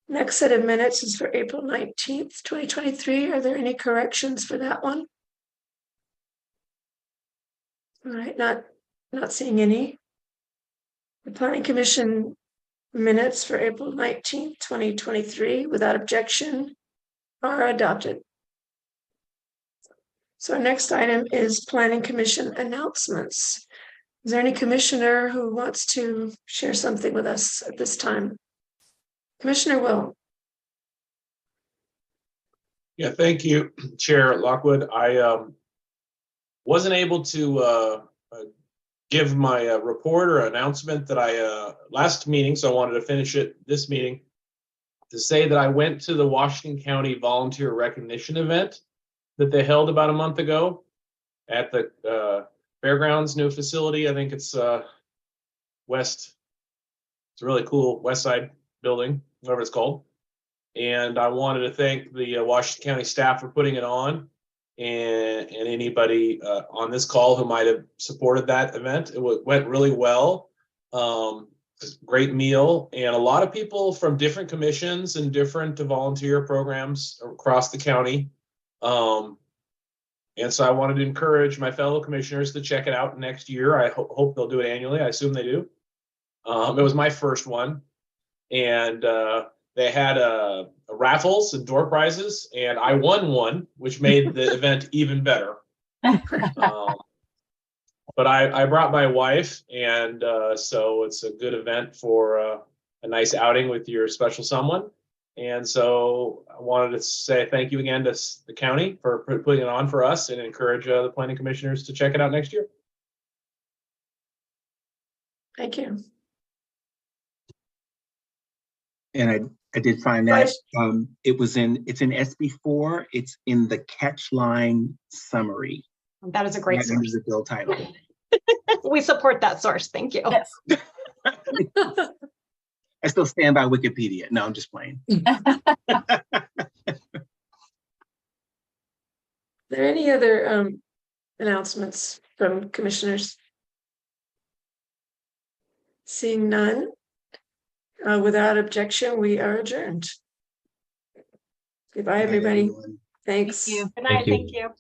Next set of minutes is for April 19th, 2023. Are there any corrections for that one? All right, not seeing any. The Planning Commission minutes for April 19th, 2023 without objection are adopted. So our next item is Planning Commission announcements. Is there any commissioner who wants to share something with us at this time? Commissioner Will. Yeah, thank you, Chair Lockwood. I wasn't able to give my report or announcement that I last meeting, so I wanted to finish it this meeting to say that I went to the Washington County Volunteer Recognition event that they held about a month ago at the Fairgrounds new facility. I think it's west. It's a really cool West Side building, whatever it's called. And I wanted to thank the Washington County staff for putting it on, and anybody on this call who might have supported that event. It went really well. Great meal, and a lot of people from different commissions and different volunteer programs across the county. And so I wanted to encourage my fellow commissioners to check it out next year. I hope they'll do it annually. I assume they do. It was my first one, and they had raffles and door prizes, and I won one, which made the event even better. But I brought my wife, and so it's a good event for a nice outing with your special someone. And so I wanted to say thank you again to the county for putting it on for us, and encourage the planning commissioners to check it out next year. Thank you. And I did find that it's in SB4. It's in the catch line summary. That is a great source. Under the bill title. We support that source. Thank you. Yes. I still stand by Wikipedia. No, I'm just playing. Are there any other announcements from commissioners? Seeing none, without objection, we are adjourned. Goodbye, everybody. Thanks. Thank you. Good night. Thank you.